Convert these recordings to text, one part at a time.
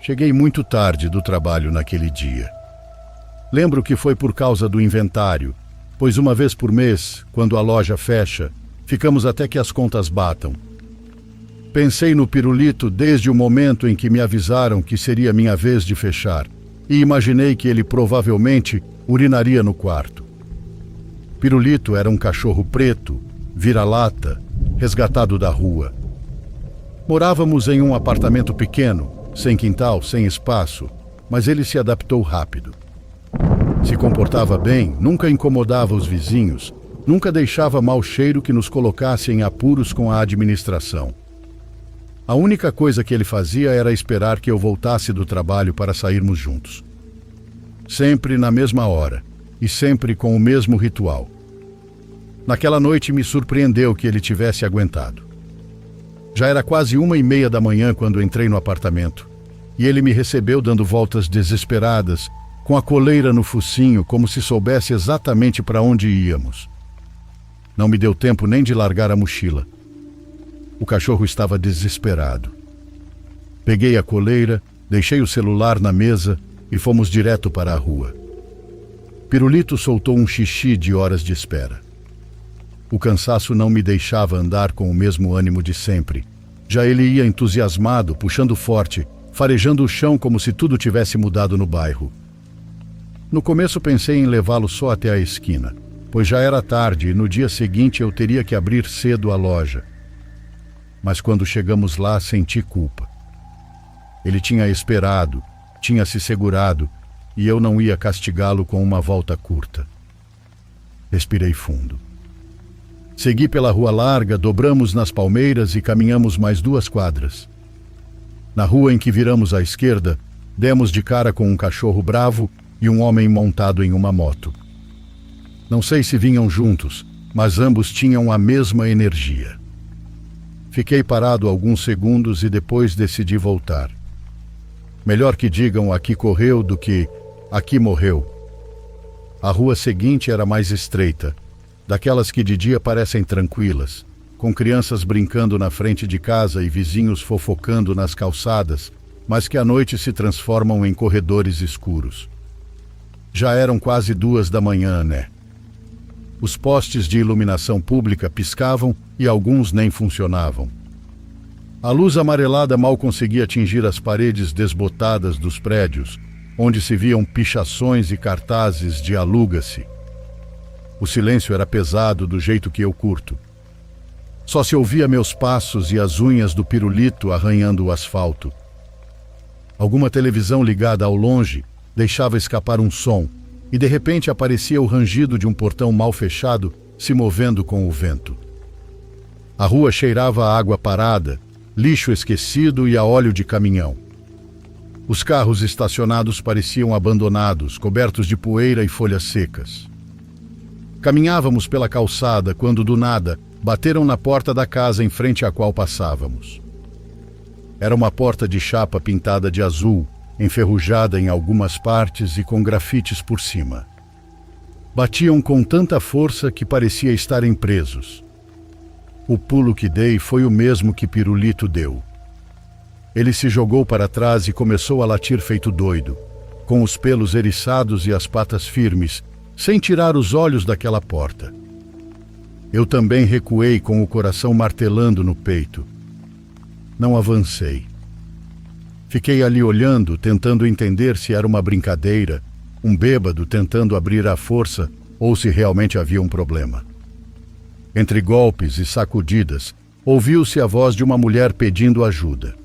Cheguei muito tarde do trabalho naquele dia. Lembro que foi por causa do inventário, pois uma vez por mês, quando a loja fecha, ficamos até que as contas batam. Pensei no pirulito desde o momento em que me avisaram que seria minha vez de fechar, e imaginei que ele provavelmente urinaria no quarto. Pirulito era um cachorro preto, vira-lata, resgatado da rua. Morávamos em um apartamento pequeno, sem quintal, sem espaço, mas ele se adaptou rápido. Se comportava bem, nunca incomodava os vizinhos, nunca deixava mau cheiro que nos colocasse em apuros com a administração. A única coisa que ele fazia era esperar que eu voltasse do trabalho para sairmos juntos. Sempre na mesma hora, e sempre com o mesmo ritual. Naquela noite me surpreendeu que ele tivesse aguentado. Já era quase 1h30 da manhã quando entrei no apartamento, e ele me recebeu dando voltas desesperadas, com a coleira no focinho, como se soubesse exatamente para onde íamos. Não me deu tempo nem de largar a mochila. O cachorro estava desesperado. Peguei a coleira, deixei o celular na mesa e fomos direto para a rua. Pirulito soltou um xixi de horas de espera. O cansaço não me deixava andar com o mesmo ânimo de sempre. Já ele ia entusiasmado, puxando forte, farejando o chão como se tudo tivesse mudado no bairro. No começo pensei em levá-lo só até a esquina, pois já era tarde e no dia seguinte eu teria que abrir cedo a loja. Mas quando chegamos lá, senti culpa. Ele tinha esperado, tinha se segurado, e eu não ia castigá-lo com uma volta curta. Respirei fundo. Segui pela rua larga, dobramos nas palmeiras e caminhamos mais 2 quadras. Na rua em que viramos à esquerda, demos de cara com um cachorro bravo e um homem montado em uma moto. Não sei se vinham juntos, mas ambos tinham a mesma energia. Fiquei parado alguns segundos e depois decidi voltar. Melhor que digam aqui correu do que aqui morreu. A rua seguinte era mais estreita, daquelas que de dia parecem tranquilas, com crianças brincando na frente de casa e vizinhos fofocando nas calçadas, mas que à noite se transformam em corredores escuros. Já eram quase 2 da manhã, né? Os postes de iluminação pública piscavam e alguns nem funcionavam. A luz amarelada mal conseguia atingir as paredes desbotadas dos prédios, onde se viam pichações e cartazes de aluga-se. O silêncio era pesado do jeito que eu curto. Só se ouvia meus passos e as unhas do pirulito arranhando o asfalto. Alguma televisão ligada ao longe deixava escapar um som, e de repente aparecia o rangido de um portão mal fechado se movendo com o vento. A rua cheirava a água parada, lixo esquecido e a óleo de caminhão. Os carros estacionados pareciam abandonados, cobertos de poeira e folhas secas. Caminhávamos pela calçada quando, do nada, bateram na porta da casa em frente à qual passávamos. Era uma porta de chapa pintada de azul, enferrujada em algumas partes e com grafites por cima. Batiam com tanta força que parecia estarem presos. O pulo que dei foi o mesmo que Pirulito deu. Ele se jogou para trás e começou a latir feito doido, com os pelos eriçados e as patas firmes, sem tirar os olhos daquela porta. Eu também recuei com o coração martelando no peito. Não avancei. Fiquei ali olhando, tentando entender se era uma brincadeira, um bêbado tentando abrir à força ou se realmente havia um problema. Entre golpes e sacudidas, ouviu-se a voz de uma mulher pedindo ajuda.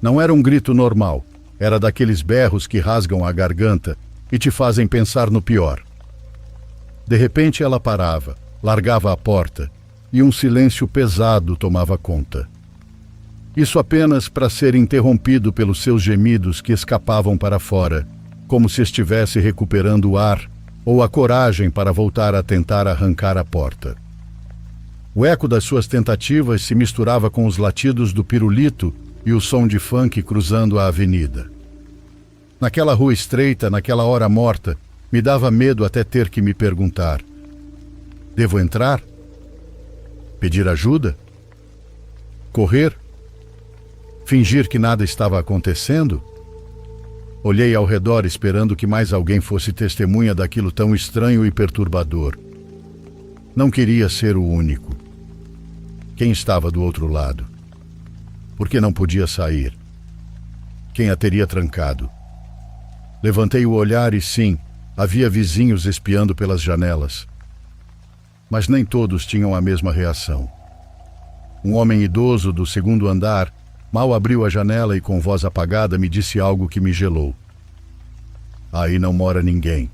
Não era um grito normal, era daqueles berros que rasgam a garganta e te fazem pensar no pior. De repente ela parava, largava a porta e um silêncio pesado tomava conta. Isso apenas para ser interrompido pelos seus gemidos que escapavam para fora, como se estivesse recuperando o ar ou a coragem para voltar a tentar arrancar a porta. O eco das suas tentativas se misturava com os latidos do pirulito e o som de funk cruzando a avenida. Naquela rua estreita, naquela hora morta, me dava medo até ter que me perguntar: devo entrar? Pedir ajuda? Correr? Fingir que nada estava acontecendo? Olhei ao redor esperando que mais alguém fosse testemunha daquilo tão estranho e perturbador. Não queria ser o único. Quem estava do outro lado? Por que não podia sair? Quem a teria trancado? Levantei o olhar e sim, havia vizinhos espiando pelas janelas. Mas nem todos tinham a mesma reação. Um homem idoso do segundo andar mal abriu a janela e com voz apagada me disse algo que me gelou. Aí não mora ninguém.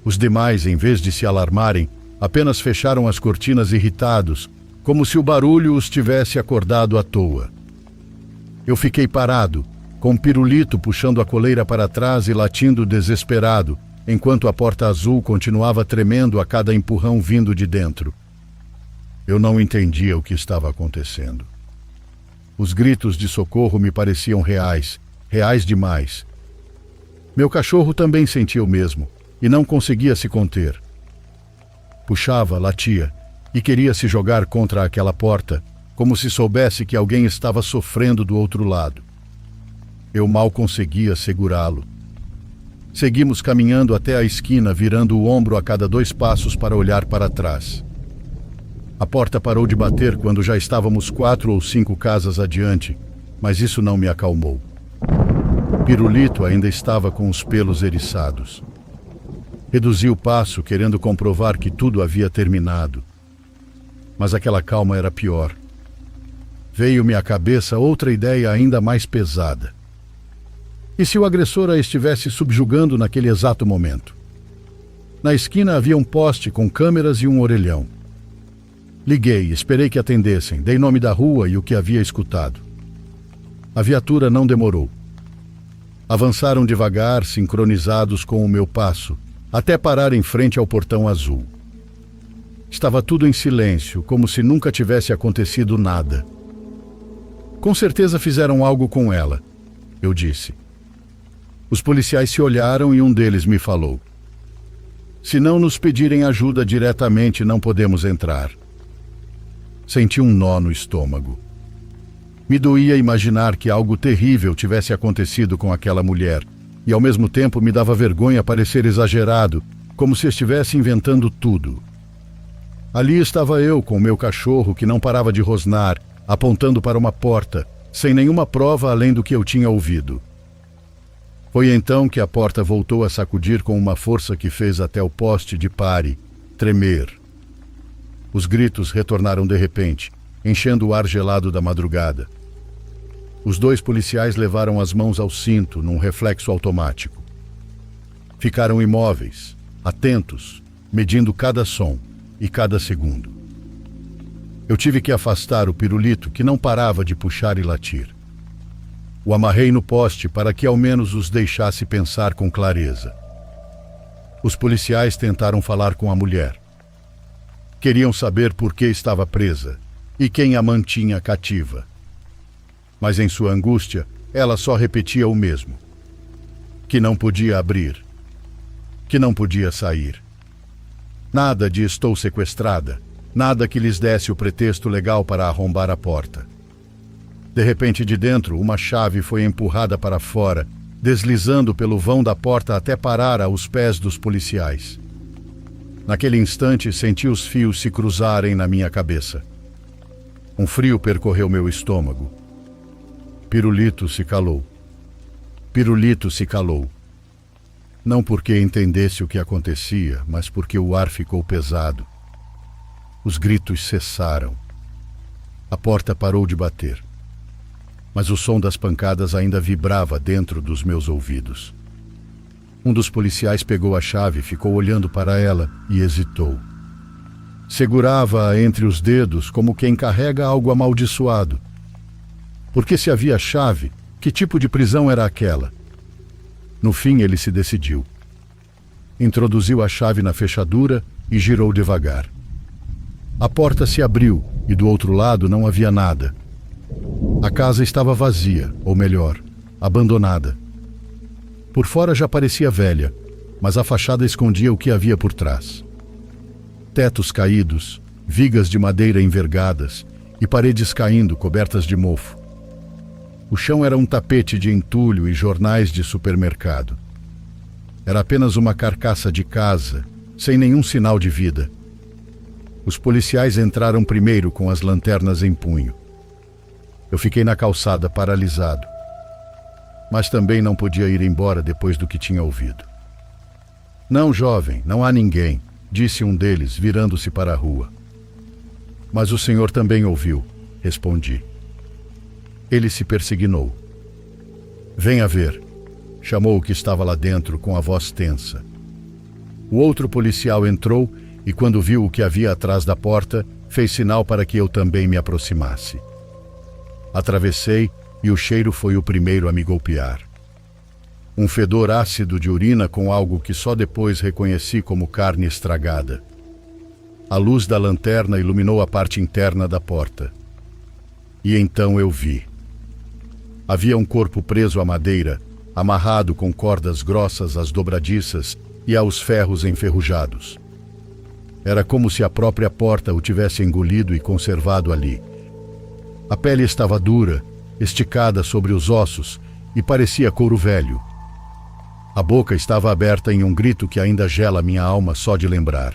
Os demais, em vez de se alarmarem, apenas fecharam as cortinas irritados, como se o barulho os tivesse acordado à toa. Eu fiquei parado, com o pirulito puxando a coleira para trás e latindo desesperado, enquanto a porta azul continuava tremendo a cada empurrão vindo de dentro. Eu não entendia o que estava acontecendo. Os gritos de socorro me pareciam reais, reais demais. Meu cachorro também sentia o mesmo, e não conseguia se conter. Puxava, latia, e queria se jogar contra aquela porta, como se soubesse que alguém estava sofrendo do outro lado. Eu mal conseguia segurá-lo. Seguimos caminhando até a esquina, virando o ombro a cada 2 passos para olhar para trás. A porta parou de bater quando já estávamos 4 ou 5 casas adiante, mas isso não me acalmou. Pirulito ainda estava com os pelos eriçados. Reduzi o passo, querendo comprovar que tudo havia terminado. Mas aquela calma era pior. Veio-me à cabeça outra ideia ainda mais pesada. E se o agressor a estivesse subjugando naquele exato momento? Na esquina havia um poste com câmeras e um orelhão. Liguei, esperei que atendessem, dei nome da rua e o que havia escutado. A viatura não demorou. Avançaram devagar, sincronizados com o meu passo, até parar em frente ao portão azul. Estava tudo em silêncio, como se nunca tivesse acontecido nada. Com certeza fizeram algo com ela, eu disse. Os policiais se olharam e um deles me falou. Se não nos pedirem ajuda diretamente, não podemos entrar. Senti um nó no estômago. Me doía imaginar que algo terrível tivesse acontecido com aquela mulher, e ao mesmo tempo me dava vergonha parecer exagerado, como se estivesse inventando tudo. Ali estava eu com o meu cachorro que não parava de rosnar, apontando para uma porta, sem nenhuma prova além do que eu tinha ouvido. Foi então que a porta voltou a sacudir com uma força que fez até o poste de pare tremer. Os gritos retornaram de repente, enchendo o ar gelado da madrugada. Os 2 policiais levaram as mãos ao cinto num reflexo automático. Ficaram imóveis, atentos, medindo cada som e cada segundo. Eu tive que afastar o pirulito que não parava de puxar e latir. O amarrei no poste para que ao menos os deixasse pensar com clareza. Os policiais tentaram falar com a mulher. Queriam saber por que estava presa e quem a mantinha cativa. Mas em sua angústia, ela só repetia o mesmo. Que não podia abrir. Que não podia sair. Nada de estou sequestrada. Nada que lhes desse o pretexto legal para arrombar a porta. De repente, de dentro, uma chave foi empurrada para fora, deslizando pelo vão da porta até parar aos pés dos policiais. Naquele instante, senti os fios se cruzarem na minha cabeça. Um frio percorreu meu estômago. Pirulito se calou. Pirulito se calou. Não porque entendesse o que acontecia, mas porque o ar ficou pesado. Os gritos cessaram. A porta parou de bater. Mas o som das pancadas ainda vibrava dentro dos meus ouvidos. Um dos policiais pegou a chave, ficou olhando para ela e hesitou. Segurava-a entre os dedos como quem carrega algo amaldiçoado. Porque se havia chave, que tipo de prisão era aquela? No fim, ele se decidiu. Introduziu a chave na fechadura e girou devagar. A porta se abriu e do outro lado não havia nada. A casa estava vazia, ou melhor, abandonada. Por fora já parecia velha, mas a fachada escondia o que havia por trás. Tetos caídos, vigas de madeira envergadas e paredes caindo cobertas de mofo. O chão era um tapete de entulho e jornais de supermercado. Era apenas uma carcaça de casa, sem nenhum sinal de vida. Os policiais entraram primeiro com as lanternas em punho. Eu fiquei na calçada paralisado, mas também não podia ir embora depois do que tinha ouvido. Não, jovem, não há ninguém, disse um deles, virando-se para a rua. Mas o senhor também ouviu, respondi. Ele se persignou. Venha ver, chamou o que estava lá dentro com a voz tensa. O outro policial entrou e, quando viu o que havia atrás da porta, fez sinal para que eu também me aproximasse. Atravessei e o cheiro foi o primeiro a me golpear. Um fedor ácido de urina com algo que só depois reconheci como carne estragada. A luz da lanterna iluminou a parte interna da porta. E então eu vi. Havia um corpo preso à madeira, amarrado com cordas grossas às dobradiças e aos ferros enferrujados. Era como se a própria porta o tivesse engolido e conservado ali. A pele estava dura, esticada sobre os ossos e parecia couro velho. A boca estava aberta em um grito que ainda gela minha alma só de lembrar.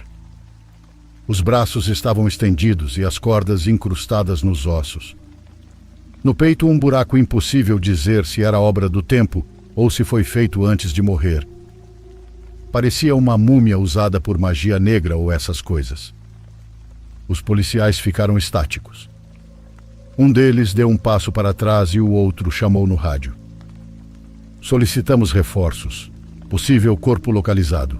Os braços estavam estendidos e as cordas incrustadas nos ossos. No peito, um buraco impossível dizer se era obra do tempo ou se foi feito antes de morrer. Parecia uma múmia usada por magia negra ou essas coisas. Os policiais ficaram estáticos. Um deles deu um passo para trás e o outro chamou no rádio. Solicitamos reforços. Possível corpo localizado.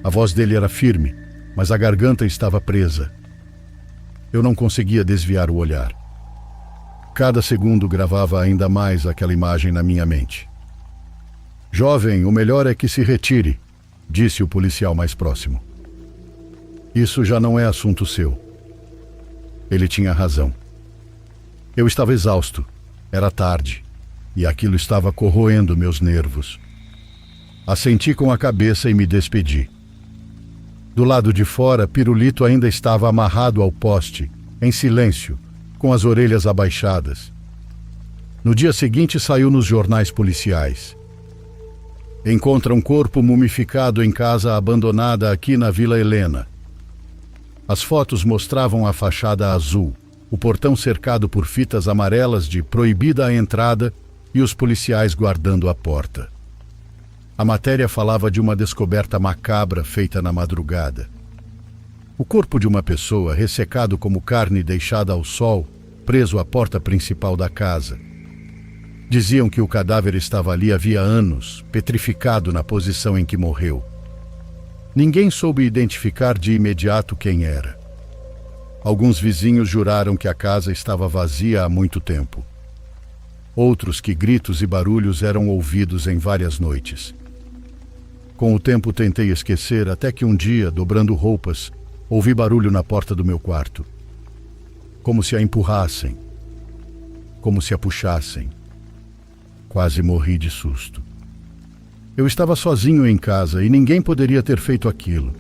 A voz dele era firme, mas a garganta estava presa. Eu não conseguia desviar o olhar. Cada segundo gravava ainda mais aquela imagem na minha mente. Jovem, o melhor é que se retire, disse o policial mais próximo. Isso já não é assunto seu. Ele tinha razão. Eu estava exausto, era tarde, e aquilo estava corroendo meus nervos. Assenti com a cabeça e me despedi. Do lado de fora, Pirulito ainda estava amarrado ao poste, em silêncio, com as orelhas abaixadas. No dia seguinte saiu nos jornais policiais. Encontra um corpo mumificado em casa abandonada aqui na Vila Helena. As fotos mostravam a fachada azul, o portão cercado por fitas amarelas de proibida a entrada e os policiais guardando a porta. A matéria falava de uma descoberta macabra feita na madrugada. O corpo de uma pessoa ressecado como carne deixada ao sol, preso à porta principal da casa. Diziam que o cadáver estava ali havia anos, petrificado na posição em que morreu. Ninguém soube identificar de imediato quem era. Alguns vizinhos juraram que a casa estava vazia há muito tempo. Outros que gritos e barulhos eram ouvidos em várias noites. Com o tempo tentei esquecer até que um dia, dobrando roupas, ouvi barulho na porta do meu quarto. Como se a empurrassem. Como se a puxassem. Quase morri de susto. Eu estava sozinho em casa e ninguém poderia ter feito aquilo.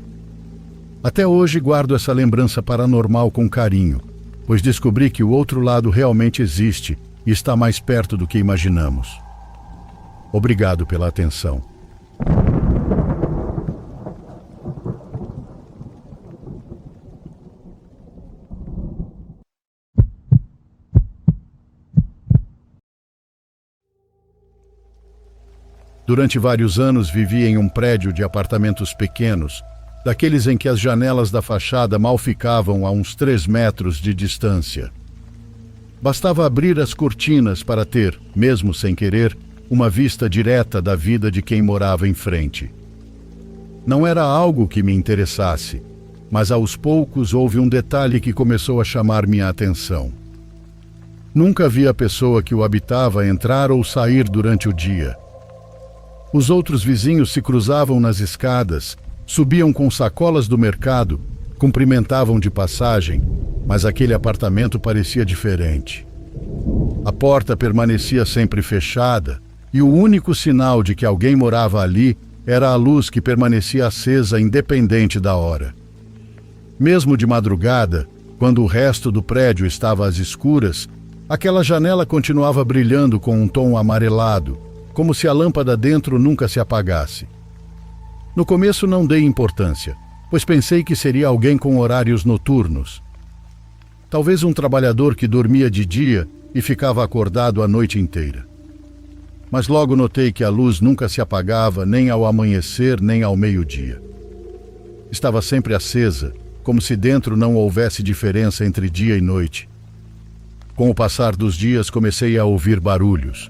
Até hoje guardo essa lembrança paranormal com carinho, pois descobri que o outro lado realmente existe e está mais perto do que imaginamos. Obrigado pela atenção. Durante vários anos vivi em um prédio de apartamentos pequenos, daqueles em que as janelas da fachada mal ficavam a uns 3 metros de distância. Bastava abrir as cortinas para ter, mesmo sem querer, uma vista direta da vida de quem morava em frente. Não era algo que me interessasse, mas aos poucos houve um detalhe que começou a chamar minha atenção. Nunca vi a pessoa que o habitava entrar ou sair durante o dia. Os outros vizinhos se cruzavam nas escadas, subiam com sacolas do mercado, cumprimentavam de passagem, mas aquele apartamento parecia diferente. A porta permanecia sempre fechada e o único sinal de que alguém morava ali era a luz que permanecia acesa independente da hora. Mesmo de madrugada, quando o resto do prédio estava às escuras, Aquela janela continuava brilhando com um tom amarelado, como se a lâmpada dentro nunca se apagasse. No começo não dei importância, pois pensei que seria alguém com horários noturnos. Talvez um trabalhador que dormia de dia e ficava acordado a noite inteira. Mas logo notei que a luz nunca se apagava nem ao amanhecer nem ao meio-dia. Estava sempre acesa, como se dentro não houvesse diferença entre dia e noite. Com o passar dos dias comecei a ouvir barulhos.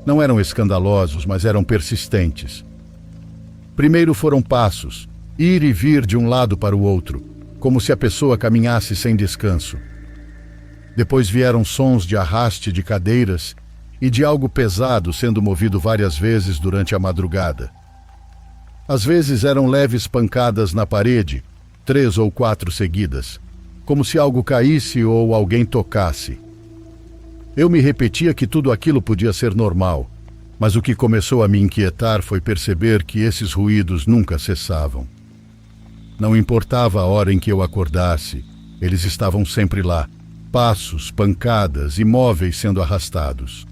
Não eram escandalosos, mas eram persistentes. Primeiro foram passos, ir e vir de um lado para o outro, como se a pessoa caminhasse sem descanso. Depois vieram sons de arraste de cadeiras e de algo pesado sendo movido várias vezes durante a madrugada. Às vezes eram leves pancadas na parede, 3 ou 4 seguidas, como se algo caísse ou alguém tocasse. Eu me repetia que tudo aquilo podia ser normal, mas o que começou a me inquietar foi perceber que esses ruídos nunca cessavam. Não importava a hora em que eu acordasse, eles estavam sempre lá, passos, pancadas e móveis sendo arrastados.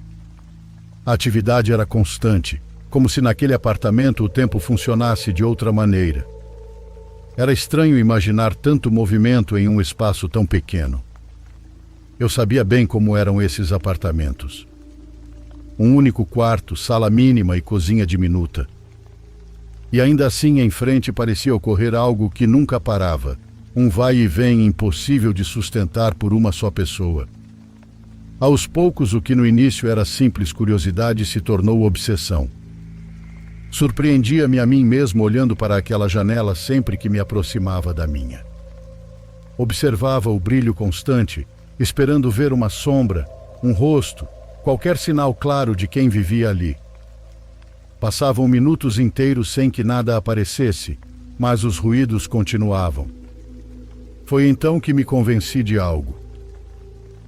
A atividade era constante, como se naquele apartamento o tempo funcionasse de outra maneira. Era estranho imaginar tanto movimento em um espaço tão pequeno. Eu sabia bem como eram esses apartamentos. Um único quarto, sala mínima e cozinha diminuta. E ainda assim, em frente parecia ocorrer algo que nunca parava, um vai e vem impossível de sustentar por uma só pessoa. Aos poucos, o que no início era simples curiosidade se tornou obsessão. Surpreendia-me a mim mesmo olhando para aquela janela sempre que me aproximava da minha. Observava o brilho constante, esperando ver uma sombra, um rosto, qualquer sinal claro de quem vivia ali. Passavam minutos inteiros sem que nada aparecesse, mas os ruídos continuavam. Foi então que me convenci de algo.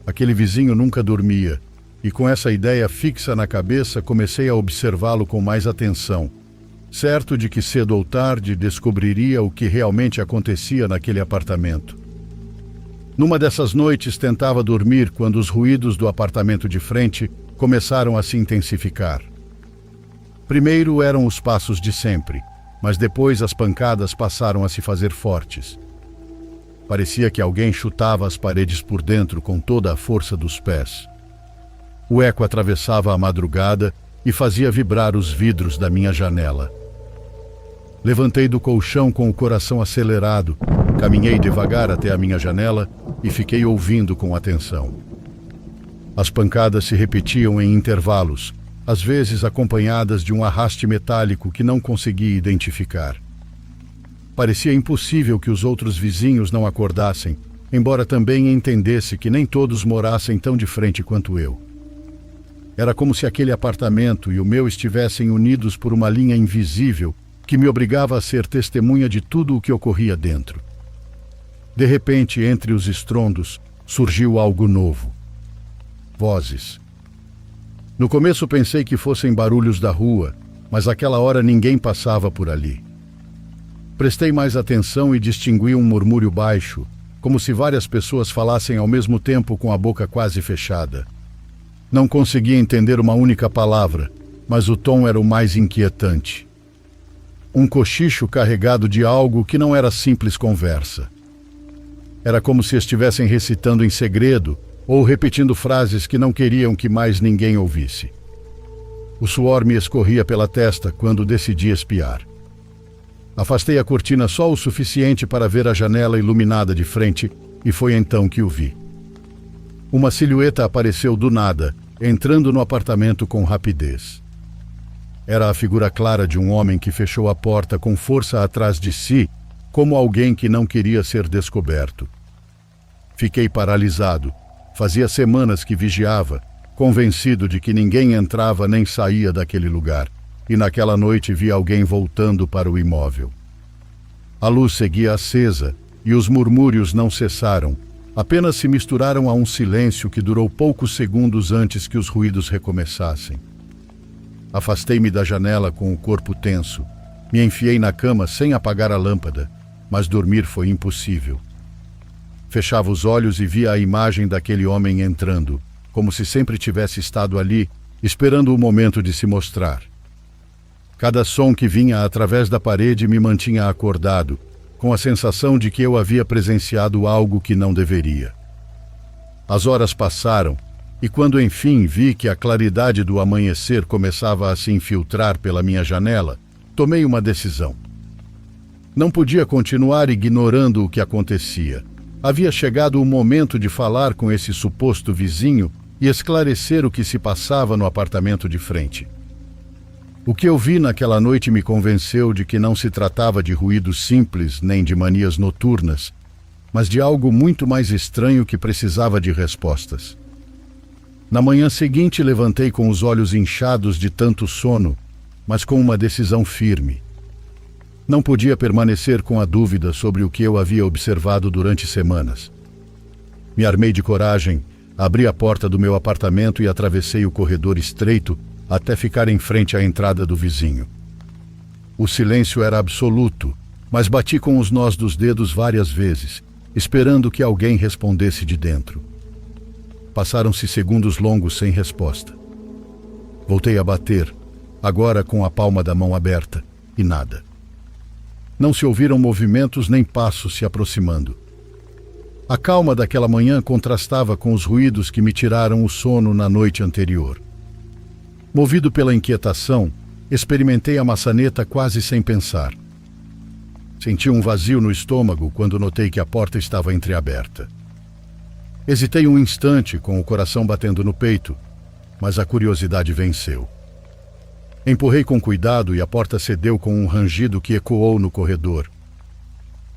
Aquele vizinho nunca dormia, e com essa ideia fixa na cabeça comecei a observá-lo com mais atenção, certo de que cedo ou tarde descobriria o que realmente acontecia naquele apartamento. Numa dessas noites tentava dormir quando os ruídos do apartamento de frente começaram a se intensificar. Primeiro eram os passos de sempre, mas depois as pancadas passaram a se fazer fortes. Parecia que alguém chutava as paredes por dentro com toda a força dos pés. O eco atravessava a madrugada e fazia vibrar os vidros da minha janela. Levantei do colchão com o coração acelerado, caminhei devagar até a minha janela e fiquei ouvindo com atenção. As pancadas se repetiam em intervalos, às vezes acompanhadas de um arraste metálico que não conseguia identificar. Parecia impossível que os outros vizinhos não acordassem, embora também entendesse que nem todos morassem tão de frente quanto eu. Era como se aquele apartamento e o meu estivessem unidos por uma linha invisível que me obrigava a ser testemunha de tudo o que ocorria dentro. De repente, entre os estrondos, surgiu algo novo. Vozes. No começo pensei que fossem barulhos da rua, mas àquela hora ninguém passava por ali. Prestei mais atenção e distingui um murmúrio baixo, como se várias pessoas falassem ao mesmo tempo com a boca quase fechada. Não conseguia entender uma única palavra, mas o tom era o mais inquietante. Um cochicho carregado de algo que não era simples conversa. Era como se estivessem recitando em segredo ou repetindo frases que não queriam que mais ninguém ouvisse. O suor me escorria pela testa quando decidi espiar. Afastei a cortina só o suficiente para ver a janela iluminada de frente e foi então que o vi. Uma silhueta apareceu do nada, entrando no apartamento com rapidez. Era a figura clara de um homem que fechou a porta com força atrás de si, como alguém que não queria ser descoberto. Fiquei paralisado. Fazia semanas que vigiava, convencido de que ninguém entrava nem saía daquele lugar, e naquela noite vi alguém voltando para o imóvel. A luz seguia acesa e os murmúrios não cessaram, apenas se misturaram a um silêncio que durou poucos segundos antes que os ruídos recomeçassem. Afastei-me da janela com o corpo tenso, me enfiei na cama sem apagar a lâmpada, mas dormir foi impossível. Fechava os olhos e via a imagem daquele homem entrando, como se sempre tivesse estado ali, esperando o momento de se mostrar. Cada som que vinha através da parede me mantinha acordado, com a sensação de que eu havia presenciado algo que não deveria. As horas passaram, e quando enfim vi que a claridade do amanhecer começava a se infiltrar pela minha janela, tomei uma decisão. Não podia continuar ignorando o que acontecia. Havia chegado o momento de falar com esse suposto vizinho e esclarecer o que se passava no apartamento de frente. O que eu vi naquela noite me convenceu de que não se tratava de ruídos simples nem de manias noturnas, mas de algo muito mais estranho que precisava de respostas. Na manhã seguinte levantei com os olhos inchados de tanto sono, mas com uma decisão firme. Não podia permanecer com a dúvida sobre o que eu havia observado durante semanas. Me armei de coragem, abri a porta do meu apartamento e atravessei o corredor estreito até ficar em frente à entrada do vizinho. O silêncio era absoluto, mas bati com os nós dos dedos várias vezes, esperando que alguém respondesse de dentro. Passaram-se segundos longos sem resposta. Voltei a bater, agora com a palma da mão aberta, e nada. Não se ouviram movimentos nem passos se aproximando. A calma daquela manhã contrastava com os ruídos que me tiraram o sono na noite anterior. Movido pela inquietação, experimentei a maçaneta quase sem pensar. Senti um vazio no estômago quando notei que a porta estava entreaberta. Hesitei um instante, com o coração batendo no peito, mas a curiosidade venceu. Empurrei com cuidado e a porta cedeu com um rangido que ecoou no corredor.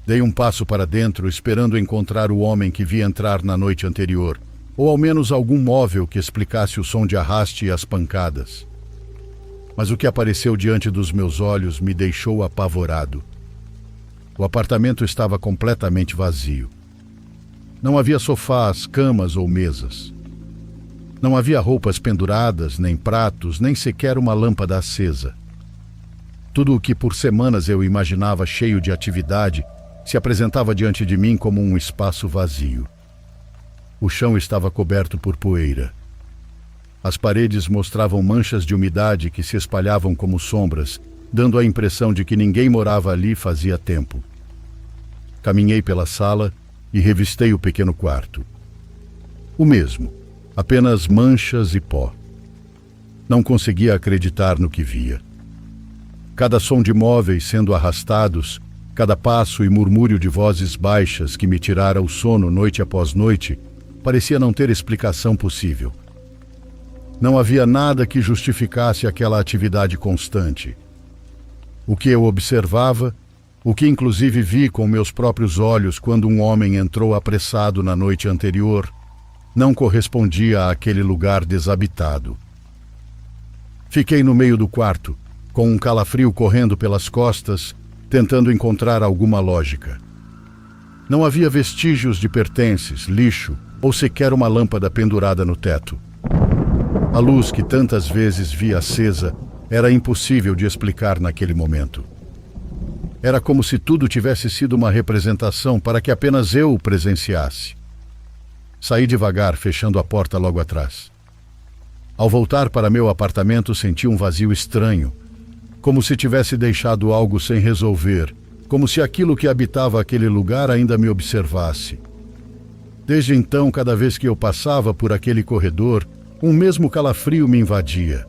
Dei um passo para dentro, esperando encontrar o homem que vi entrar na noite anterior, ou ao menos algum móvel que explicasse o som de arraste e as pancadas. Mas o que apareceu diante dos meus olhos me deixou apavorado. O apartamento estava completamente vazio. Não havia sofás, camas ou mesas. Não havia roupas penduradas, nem pratos, nem sequer uma lâmpada acesa. Tudo o que por semanas eu imaginava cheio de atividade se apresentava diante de mim como um espaço vazio. O chão estava coberto por poeira. As paredes mostravam manchas de umidade que se espalhavam como sombras, dando a impressão de que ninguém morava ali fazia tempo. Caminhei pela sala e revistei o pequeno quarto. O mesmo, apenas manchas e pó. Não conseguia acreditar no que via. Cada som de móveis sendo arrastados, cada passo e murmúrio de vozes baixas que me tirara o sono noite após noite, parecia não ter explicação possível. Não havia nada que justificasse aquela atividade constante. O que eu observava, o que inclusive vi com meus próprios olhos quando um homem entrou apressado na noite anterior, não correspondia àquele lugar desabitado. Fiquei no meio do quarto, com um calafrio correndo pelas costas, tentando encontrar alguma lógica. Não havia vestígios de pertences, lixo ou sequer uma lâmpada pendurada no teto. A luz que tantas vezes vi acesa era impossível de explicar naquele momento. Era como se tudo tivesse sido uma representação para que apenas eu o presenciasse. Saí devagar, fechando a porta logo atrás. Ao voltar para meu apartamento, senti um vazio estranho, como se tivesse deixado algo sem resolver, como se aquilo que habitava aquele lugar ainda me observasse. Desde então, cada vez que eu passava por aquele corredor, um mesmo calafrio me invadia.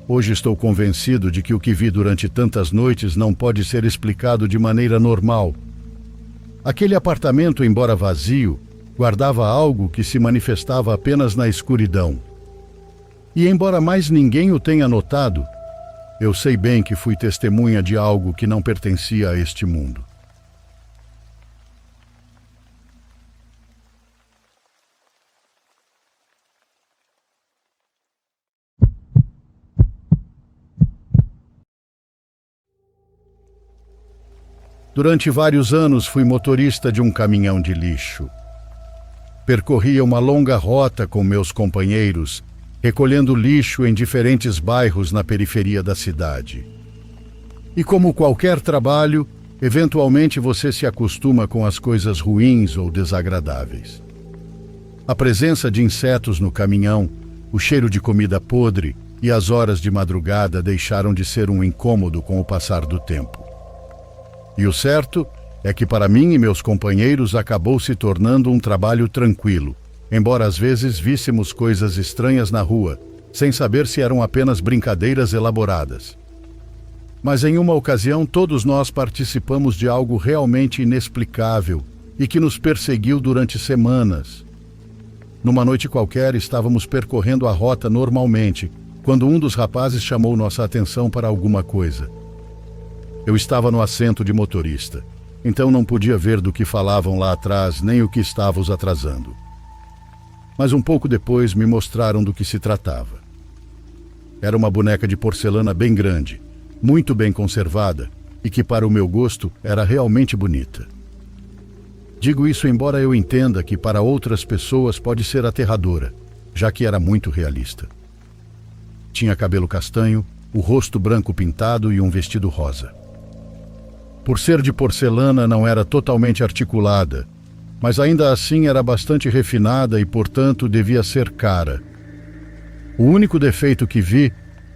Hoje estou convencido de que o que vi durante tantas noites não pode ser explicado de maneira normal. Aquele apartamento, embora vazio, guardava algo que se manifestava apenas na escuridão. E embora mais ninguém o tenha notado, eu sei bem que fui testemunha de algo que não pertencia a este mundo. Durante vários anos fui motorista de um caminhão de lixo. Percorria uma longa rota com meus companheiros, recolhendo lixo em diferentes bairros na periferia da cidade. E como qualquer trabalho, Eventualmente você se acostuma com as coisas ruins ou desagradáveis. A presença de insetos no caminhão, o cheiro de comida podre e as horas de madrugada deixaram de ser um incômodo com o passar do tempo. E o certo é que para mim e meus companheiros acabou se tornando um trabalho tranquilo, embora às vezes víssemos coisas estranhas na rua, sem saber se eram apenas brincadeiras elaboradas. Mas em uma ocasião todos nós participamos de algo realmente inexplicável e que nos perseguiu durante semanas. Numa noite qualquer estávamos percorrendo a rota normalmente, quando um dos rapazes chamou nossa atenção para alguma coisa. Eu estava no assento de motorista, então não podia ver do que falavam lá atrás nem o que estava os atrasando. Mas um pouco depois me mostraram do que se tratava. Era uma boneca de porcelana bem grande, muito bem conservada e que, para o meu gosto, era realmente bonita. Digo isso embora eu entenda que para outras pessoas pode ser aterradora, já que era muito realista. Tinha cabelo castanho, o rosto branco pintado e um vestido rosa. Por ser de porcelana, não era totalmente articulada, mas ainda assim era bastante refinada e, portanto, devia ser cara. O único defeito que vi,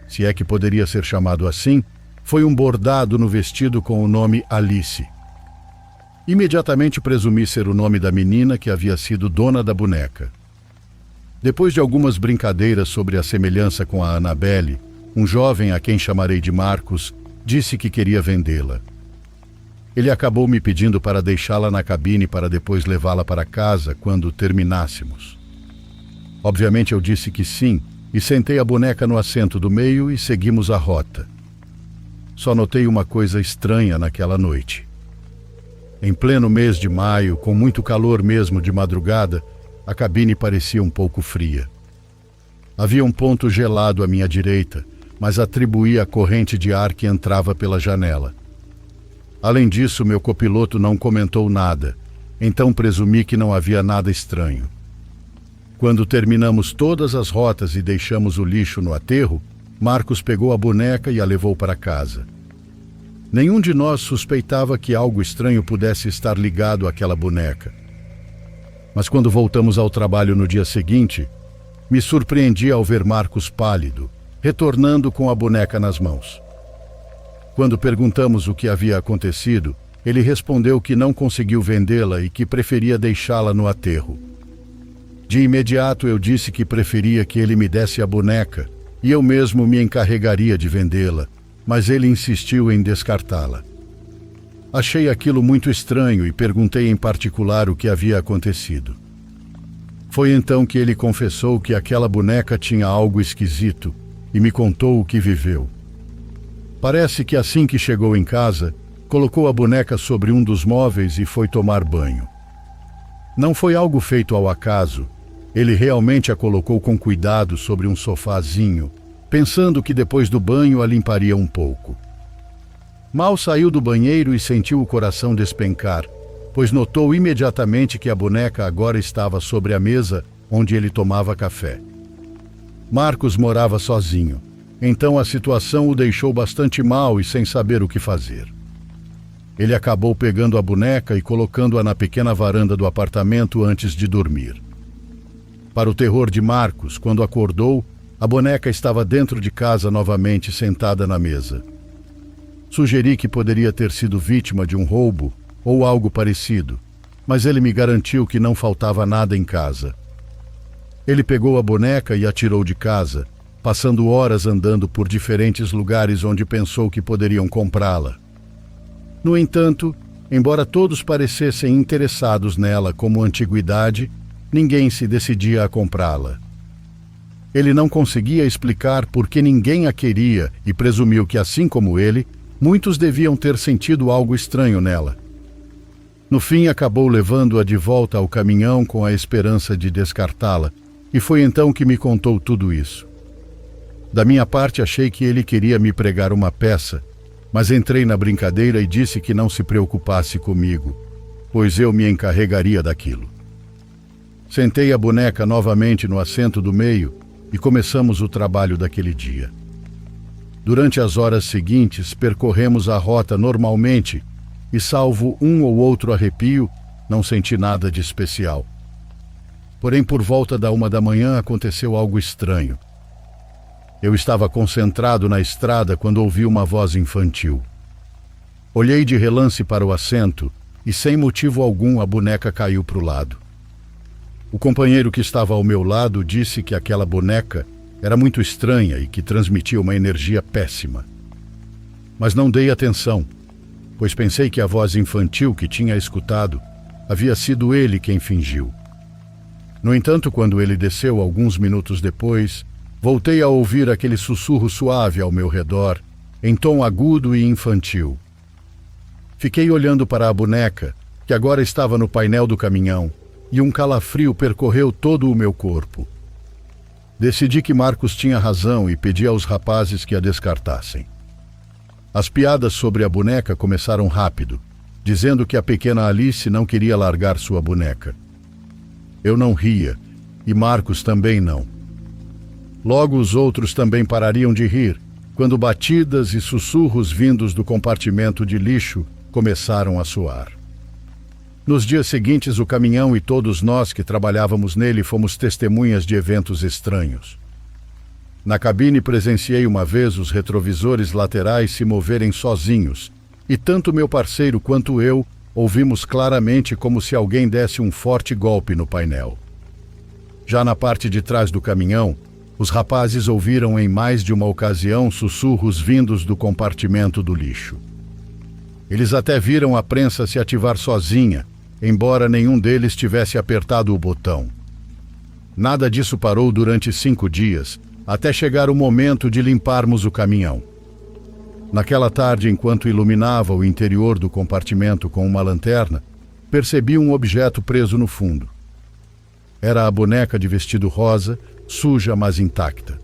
se é que poderia ser chamado assim, foi um bordado no vestido com o nome Alice. Imediatamente presumi ser o nome da menina que havia sido dona da boneca. Depois de algumas brincadeiras sobre a semelhança com a Annabelle, um jovem a quem chamarei de Marcos disse que queria vendê-la. Ele acabou me pedindo para deixá-la na cabine para depois levá-la para casa quando terminássemos. Obviamente eu disse que sim e sentei a boneca no assento do meio e seguimos a rota. Só notei uma coisa estranha naquela noite. Em pleno mês de maio, com muito calor mesmo de madrugada, a cabine parecia um pouco fria. Havia um ponto gelado à minha direita, mas atribuí a corrente de ar que entrava pela janela. Além disso, meu copiloto não comentou nada, então presumi que não havia nada estranho. Quando terminamos todas as rotas e deixamos o lixo no aterro, Marcos pegou a boneca e a levou para casa. Nenhum de nós suspeitava que algo estranho pudesse estar ligado àquela boneca. Mas quando voltamos ao trabalho no dia seguinte, me surpreendi ao ver Marcos pálido, retornando com a boneca nas mãos. Quando perguntamos o que havia acontecido, ele respondeu que não conseguiu vendê-la e que preferia deixá-la no aterro. De imediato eu disse que preferia que ele me desse a boneca e eu mesmo me encarregaria de vendê-la, mas ele insistiu em descartá-la. Achei aquilo muito estranho e perguntei em particular o que havia acontecido. Foi então que ele confessou que aquela boneca tinha algo esquisito e me contou o que viveu. Parece que assim que chegou em casa, colocou a boneca sobre um dos móveis e foi tomar banho. Não foi algo feito ao acaso. Ele realmente a colocou com cuidado sobre um sofazinho, pensando que depois do banho a limparia um pouco. Mal saiu do banheiro e sentiu o coração despencar, pois notou imediatamente que a boneca agora estava sobre a mesa onde ele tomava café. Marcos morava sozinho, então a situação o deixou bastante mal e sem saber o que fazer. Ele acabou pegando a boneca e colocando-a na pequena varanda do apartamento antes de dormir. Para o terror de Marcos, quando acordou, a boneca estava dentro de casa novamente sentada na mesa. Sugeri que poderia ter sido vítima de um roubo ou algo parecido, mas ele me garantiu que não faltava nada em casa. Ele pegou a boneca e a tirou de casa, passando horas andando por diferentes lugares onde pensou que poderiam comprá-la. No entanto, embora todos parecessem interessados nela como antiguidade, ninguém se decidia a comprá-la. Ele não conseguia explicar por que ninguém a queria e presumiu que, assim como ele, muitos deviam ter sentido algo estranho nela. No fim, acabou levando-a de volta ao caminhão com a esperança de descartá-la, e foi então que me contou tudo isso. Da minha parte, achei que ele queria me pregar uma peça, mas entrei na brincadeira e disse que não se preocupasse comigo, pois eu me encarregaria daquilo. Sentei a boneca novamente no assento do meio e começamos o trabalho daquele dia. Durante as horas seguintes, percorremos a rota normalmente e, salvo um ou outro arrepio, não senti nada de especial. Porém, por volta da 1 da manhã aconteceu algo estranho. Eu estava concentrado na estrada quando ouvi uma voz infantil. Olhei de relance para o assento e, sem motivo algum, a boneca caiu para o lado. O companheiro que estava ao meu lado disse que aquela boneca era muito estranha e que transmitia uma energia péssima. Mas não dei atenção, pois pensei que a voz infantil que tinha escutado havia sido ele quem fingiu. No entanto, quando ele desceu alguns minutos depois, voltei a ouvir aquele sussurro suave ao meu redor, em tom agudo e infantil. Fiquei olhando para a boneca, que agora estava no painel do caminhão, e um calafrio percorreu todo o meu corpo. Decidi que Marcos tinha razão e pedi aos rapazes que a descartassem. As piadas sobre a boneca começaram rápido, dizendo que a pequena Alice não queria largar sua boneca. Eu não ria, e Marcos também não. Logo os outros também parariam de rir, quando batidas e sussurros vindos do compartimento de lixo começaram a soar. Nos dias seguintes, o caminhão e todos nós que trabalhávamos nele fomos testemunhas de eventos estranhos. Na cabine presenciei uma vez os retrovisores laterais se moverem sozinhos, e tanto meu parceiro quanto eu ouvimos claramente como se alguém desse um forte golpe no painel. Já na parte de trás do caminhão, os rapazes ouviram em mais de uma ocasião sussurros vindos do compartimento do lixo. Eles até viram a prensa se ativar sozinha, embora nenhum deles tivesse apertado o botão. Nada disso parou durante 5 dias, até chegar o momento de limparmos o caminhão. Naquela tarde, enquanto iluminava o interior do compartimento com uma lanterna, percebi um objeto preso no fundo. Era a boneca de vestido rosa, suja mas intacta.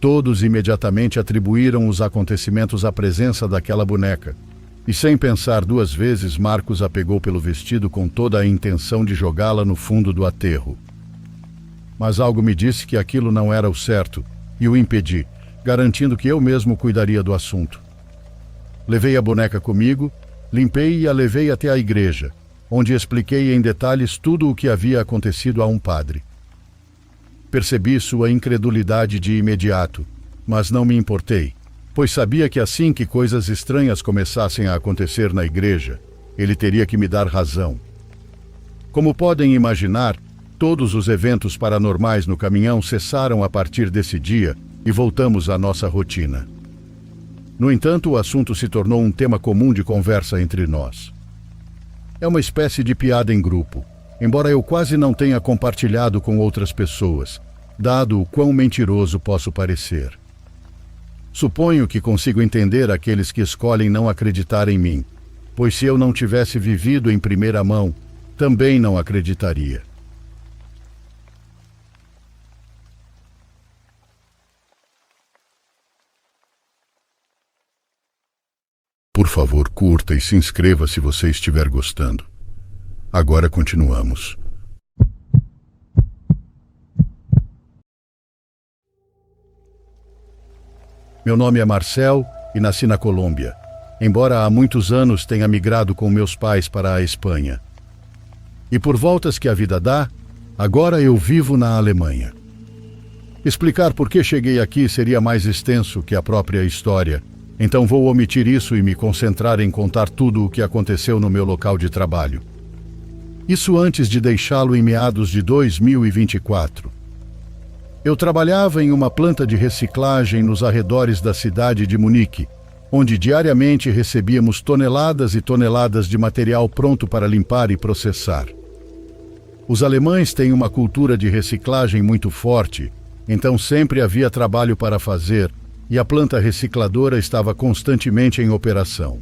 Todos imediatamente atribuíram os acontecimentos à presença daquela boneca, e sem pensar 2 vezes, Marcos a pegou pelo vestido com toda a intenção de jogá-la no fundo do aterro. Mas algo me disse que aquilo não era o certo, e o impedi, garantindo que eu mesmo cuidaria do assunto. Levei a boneca comigo, limpei e a levei até a igreja, onde expliquei em detalhes tudo o que havia acontecido a um padre. Percebi sua incredulidade de imediato, mas não me importei, pois sabia que assim que coisas estranhas começassem a acontecer na igreja, ele teria que me dar razão. Como podem imaginar, todos os eventos paranormais no caminhão cessaram a partir desse dia e voltamos à nossa rotina. No entanto, o assunto se tornou um tema comum de conversa entre nós. É uma espécie de piada em grupo, embora eu quase não tenha compartilhado com outras pessoas, dado o quão mentiroso posso parecer. Suponho que consigo entender aqueles que escolhem não acreditar em mim, pois se eu não tivesse vivido em primeira mão, também não acreditaria. Por favor, curta e se inscreva se você estiver gostando. Agora continuamos. Meu nome é Marcel e nasci na Colômbia, embora há muitos anos tenha migrado com meus pais para a Espanha. E por voltas que a vida dá, agora eu vivo na Alemanha. Explicar por que cheguei aqui seria mais extenso que a própria história, então vou omitir isso e me concentrar em contar tudo o que aconteceu no meu local de trabalho. Isso antes de deixá-lo em meados de 2024. Eu trabalhava em uma planta de reciclagem nos arredores da cidade de Munique, onde diariamente recebíamos toneladas e toneladas de material pronto para limpar e processar. Os alemães têm uma cultura de reciclagem muito forte, então sempre havia trabalho para fazer e a planta recicladora estava constantemente em operação.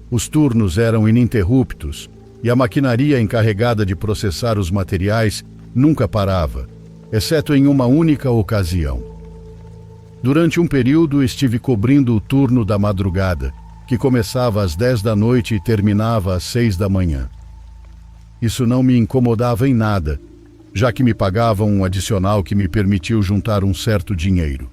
Os turnos eram ininterruptos e a maquinaria encarregada de processar os materiais nunca parava, exceto em uma única ocasião. Durante um período estive cobrindo o turno da madrugada, que começava às 10 da noite e terminava às 6 da manhã. Isso não me incomodava em nada, já que me pagavam um adicional que me permitiu juntar um certo dinheiro.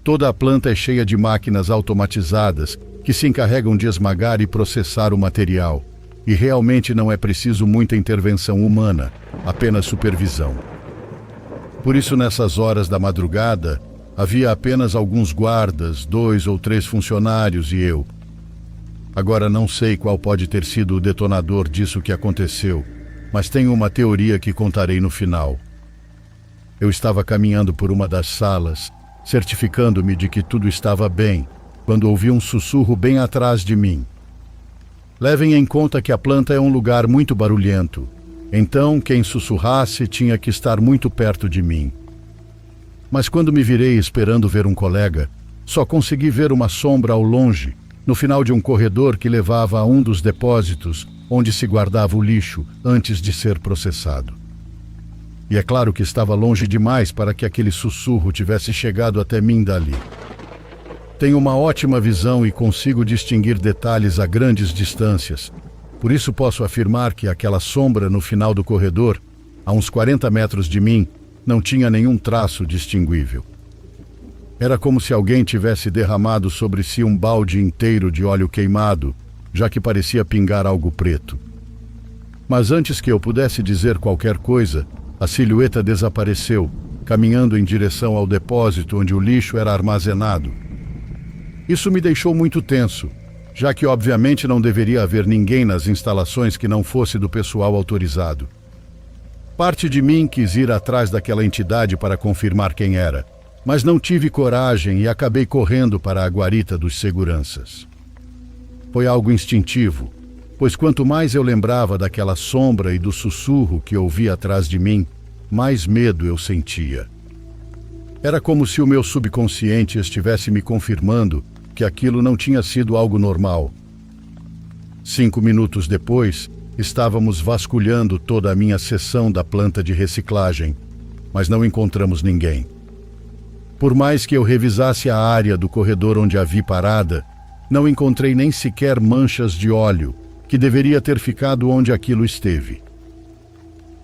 Toda a planta é cheia de máquinas automatizadas que se encarregam de esmagar e processar o material, e realmente não é preciso muita intervenção humana, apenas supervisão. Por isso, nessas horas da madrugada, havia apenas alguns guardas, 2 ou 3 funcionários e eu. Agora não sei qual pode ter sido o detonador disso que aconteceu, mas tenho uma teoria que contarei no final. Eu estava caminhando por uma das salas, certificando-me de que tudo estava bem, quando ouvi um sussurro bem atrás de mim. Levem em conta que a planta é um lugar muito barulhento, então quem sussurrasse tinha que estar muito perto de mim. Mas quando me virei esperando ver um colega, só consegui ver uma sombra ao longe, no final de um corredor que levava a um dos depósitos onde se guardava o lixo antes de ser processado. E é claro que estava longe demais para que aquele sussurro tivesse chegado até mim dali. Tenho uma ótima visão e consigo distinguir detalhes a grandes distâncias. Por isso posso afirmar que aquela sombra no final do corredor, a uns 40 metros de mim, não tinha nenhum traço distinguível. Era como se alguém tivesse derramado sobre si um balde inteiro de óleo queimado, já que parecia pingar algo preto. Mas antes que eu pudesse dizer qualquer coisa, a silhueta desapareceu, caminhando em direção ao depósito onde o lixo era armazenado. Isso me deixou muito tenso, já que obviamente não deveria haver ninguém nas instalações que não fosse do pessoal autorizado. Parte de mim quis ir atrás daquela entidade para confirmar quem era, mas não tive coragem e acabei correndo para a guarita dos seguranças. Foi algo instintivo, pois quanto mais eu lembrava daquela sombra e do sussurro que ouvia atrás de mim, mais medo eu sentia. Era como se o meu subconsciente estivesse me confirmando que aquilo não tinha sido algo normal. 5 minutos depois, estávamos vasculhando toda a minha seção da planta de reciclagem, mas não encontramos ninguém. Por mais que eu revisasse a área do corredor onde a vi parada, não encontrei nem sequer manchas de óleo, que deveria ter ficado onde aquilo esteve.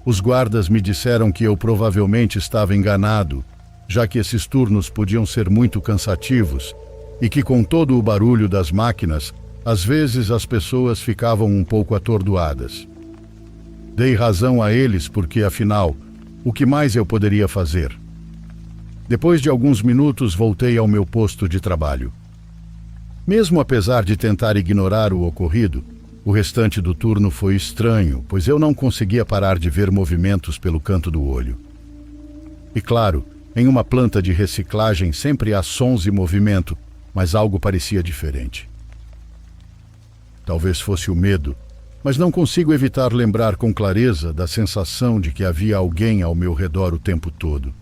Os guardas me disseram que eu provavelmente estava enganado, já que esses turnos podiam ser muito cansativos e que com todo o barulho das máquinas, às vezes as pessoas ficavam um pouco atordoadas. Dei razão a eles porque, afinal, o que mais eu poderia fazer? Depois de alguns minutos, voltei ao meu posto de trabalho. Mesmo apesar de tentar ignorar o ocorrido, o restante do turno foi estranho, pois eu não conseguia parar de ver movimentos pelo canto do olho. E claro, em uma planta de reciclagem sempre há sons e movimento, mas algo parecia diferente. Talvez fosse o medo, mas não consigo evitar lembrar com clareza da sensação de que havia alguém ao meu redor o tempo todo.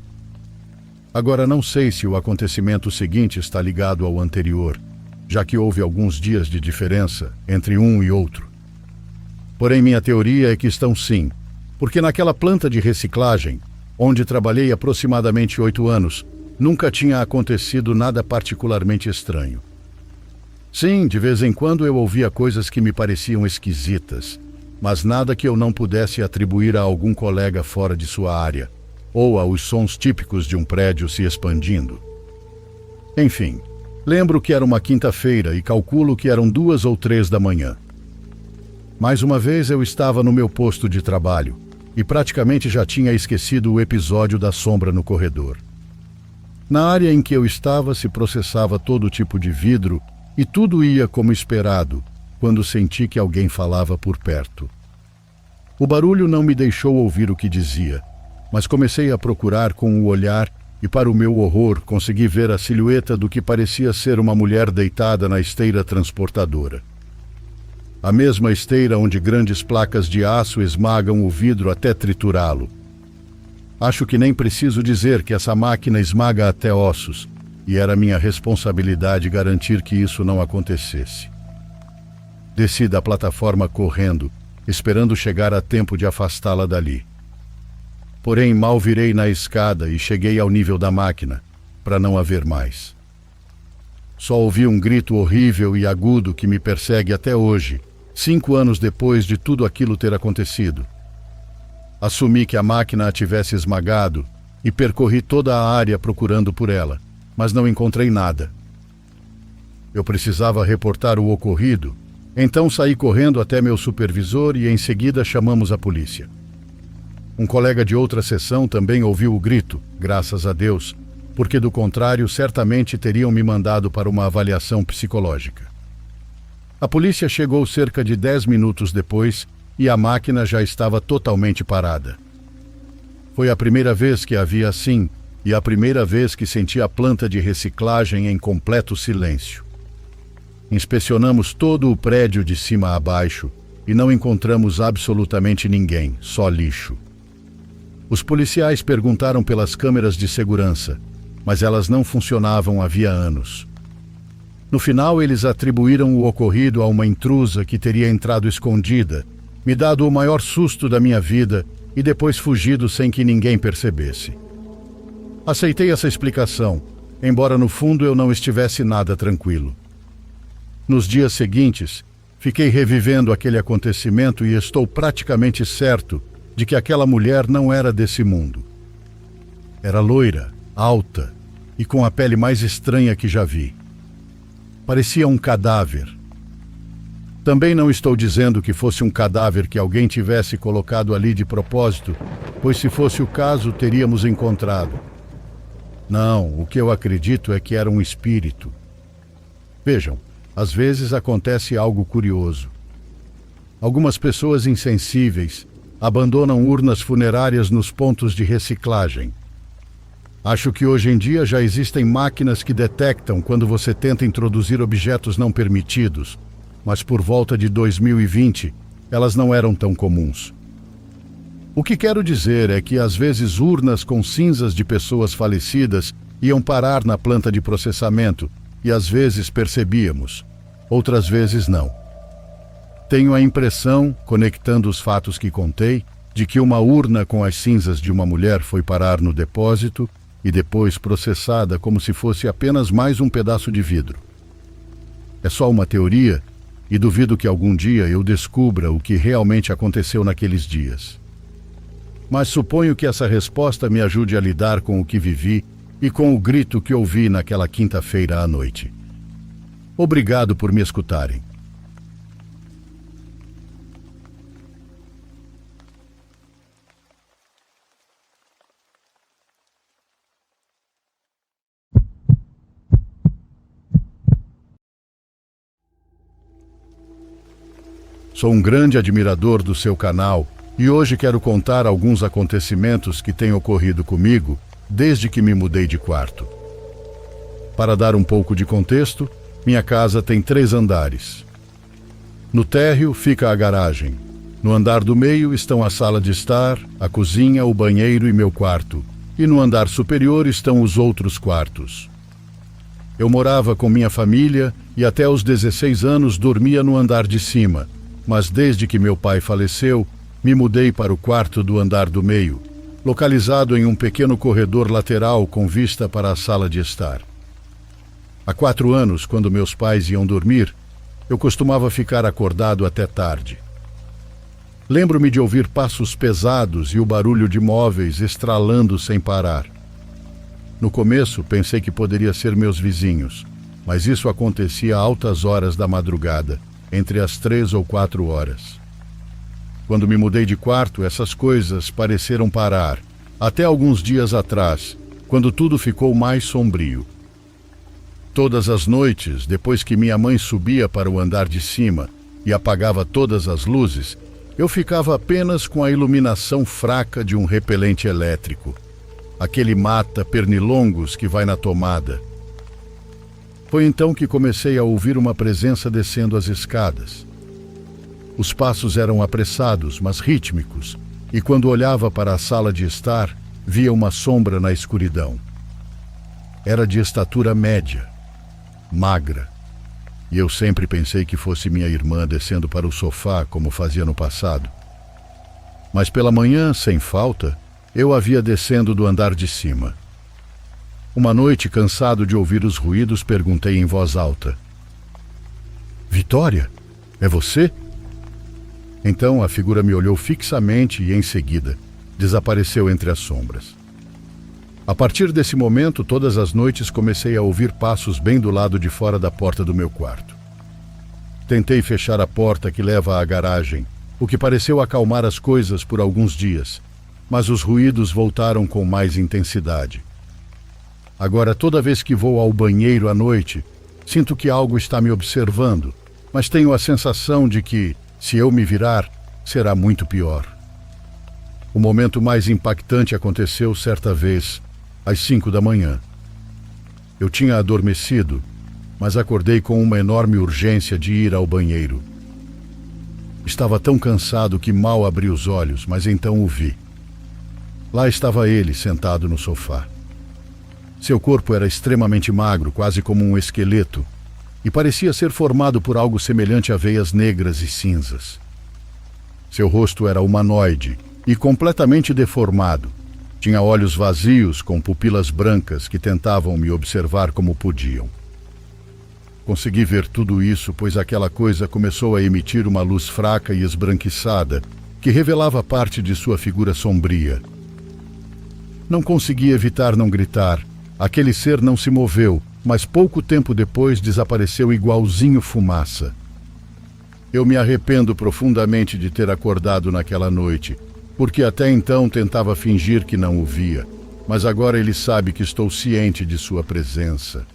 Agora não sei se o acontecimento seguinte está ligado ao anterior, já que houve alguns dias de diferença entre um e outro. Porém, minha teoria é que estão sim, porque naquela planta de reciclagem, onde trabalhei aproximadamente 8 anos, nunca tinha acontecido nada particularmente estranho. Sim, de vez em quando eu ouvia coisas que me pareciam esquisitas, mas nada que eu não pudesse atribuir a algum colega fora de sua área, ou aos sons típicos de um prédio se expandindo. Enfim, lembro que era uma quinta-feira e calculo que eram 2 ou 3 da manhã. Mais uma vez eu estava no meu posto de trabalho e praticamente já tinha esquecido o episódio da sombra no corredor. Na área em que eu estava se processava todo tipo de vidro e tudo ia como esperado, quando senti que alguém falava por perto. O barulho não me deixou ouvir o que dizia, mas comecei a procurar com o olhar e, para o meu horror, consegui ver a silhueta do que parecia ser uma mulher deitada na esteira transportadora. A mesma esteira onde grandes placas de aço esmagam o vidro até triturá-lo. Acho que nem preciso dizer que essa máquina esmaga até ossos, e era minha responsabilidade garantir que isso não acontecesse. Desci da plataforma correndo, esperando chegar a tempo de afastá-la dali. Porém, mal virei na escada e cheguei ao nível da máquina, para não haver mais. Só ouvi um grito horrível e agudo que me persegue até hoje, 5 anos depois de tudo aquilo ter acontecido. Assumi que a máquina a tivesse esmagado e percorri toda a área procurando por ela, mas não encontrei nada. Eu precisava reportar o ocorrido, então saí correndo até meu supervisor e em seguida chamamos a polícia. Um colega de outra seção também ouviu o grito, graças a Deus, porque do contrário certamente teriam me mandado para uma avaliação psicológica. A polícia chegou cerca de 10 minutos depois e a máquina já estava totalmente parada. Foi a primeira vez que a vi assim e a primeira vez que senti a planta de reciclagem em completo silêncio. Inspecionamos todo o prédio de cima a baixo e não encontramos absolutamente ninguém, só lixo. Os policiais perguntaram pelas câmeras de segurança, mas elas não funcionavam havia anos. No final, eles atribuíram o ocorrido a uma intrusa que teria entrado escondida, me dado o maior susto da minha vida e depois fugido sem que ninguém percebesse. Aceitei essa explicação, embora no fundo eu não estivesse nada tranquilo. Nos dias seguintes, fiquei revivendo aquele acontecimento e estou praticamente certo de que aquela mulher não era desse mundo. Era loira, alta e com a pele mais estranha que já vi. Parecia um cadáver. Também não estou dizendo que fosse um cadáver que alguém tivesse colocado ali de propósito, pois se fosse o caso, teríamos encontrado. Não, o que eu acredito é que era um espírito. Vejam, às vezes acontece algo curioso. Algumas pessoas insensíveis abandonam urnas funerárias nos pontos de reciclagem. Acho que hoje em dia já existem máquinas que detectam quando você tenta introduzir objetos não permitidos, mas por volta de 2020, elas não eram tão comuns. O que quero dizer é que às vezes urnas com cinzas de pessoas falecidas iam parar na planta de processamento e às vezes percebíamos, outras vezes não. Tenho a impressão, conectando os fatos que contei, de que uma urna com as cinzas de uma mulher foi parar no depósito e depois processada como se fosse apenas mais um pedaço de vidro. É só uma teoria e duvido que algum dia eu descubra o que realmente aconteceu naqueles dias. Mas suponho que essa resposta me ajude a lidar com o que vivi e com o grito que ouvi naquela quinta-feira à noite. Obrigado por me escutarem. Sou um grande admirador do seu canal e hoje quero contar alguns acontecimentos que têm ocorrido comigo desde que me mudei de quarto. Para dar um pouco de contexto, minha casa tem 3 andares. No térreo fica a garagem. No andar do meio estão a sala de estar, a cozinha, o banheiro e meu quarto. E no andar superior estão os outros quartos. Eu morava com minha família e até os 16 anos dormia no andar de cima, mas desde que meu pai faleceu, me mudei para o quarto do andar do meio, localizado em um pequeno corredor lateral com vista para a sala de estar. Há 4 anos, quando meus pais iam dormir, eu costumava ficar acordado até tarde. Lembro-me de ouvir passos pesados e o barulho de móveis estralando sem parar. No começo, pensei que poderia ser meus vizinhos, mas isso acontecia a altas horas da madrugada, entre as 3 ou 4 horas. Quando me mudei de quarto, essas coisas pareceram parar, até alguns dias atrás, quando tudo ficou mais sombrio. Todas as noites, depois que minha mãe subia para o andar de cima e apagava todas as luzes, eu ficava apenas com a iluminação fraca de um repelente elétrico, aquele mata pernilongos que vai na tomada. Foi então que comecei a ouvir uma presença descendo as escadas. Os passos eram apressados, mas rítmicos, e quando olhava para a sala de estar, via uma sombra na escuridão. Era de estatura média, magra, e eu sempre pensei que fosse minha irmã descendo para o sofá, como fazia no passado. Mas pela manhã, sem falta, eu a via descendo do andar de cima. Uma noite, cansado de ouvir os ruídos, perguntei em voz alta: "Vitória, é você?" Então a figura me olhou fixamente e, em seguida, desapareceu entre as sombras. A partir desse momento, todas as noites comecei a ouvir passos bem do lado de fora da porta do meu quarto. Tentei fechar a porta que leva à garagem, o que pareceu acalmar as coisas por alguns dias, mas os ruídos voltaram com mais intensidade. Agora, toda vez que vou ao banheiro à noite, sinto que algo está me observando, mas tenho a sensação de que, se eu me virar, será muito pior. O momento mais impactante aconteceu certa vez, às 5 da manhã. Eu tinha adormecido, mas acordei com uma enorme urgência de ir ao banheiro. Estava tão cansado que mal abri os olhos, mas então o vi. Lá estava ele, sentado no sofá. Seu corpo era extremamente magro, quase como um esqueleto, e parecia ser formado por algo semelhante a veias negras e cinzas. Seu rosto era humanoide e completamente deformado. Tinha olhos vazios com pupilas brancas que tentavam me observar como podiam. Consegui ver tudo isso, pois aquela coisa começou a emitir uma luz fraca e esbranquiçada que revelava parte de sua figura sombria. Não consegui evitar não gritar. Aquele ser não se moveu, mas pouco tempo depois desapareceu igualzinho fumaça. Eu me arrependo profundamente de ter acordado naquela noite, porque até então tentava fingir que não o via, mas agora ele sabe que estou ciente de sua presença.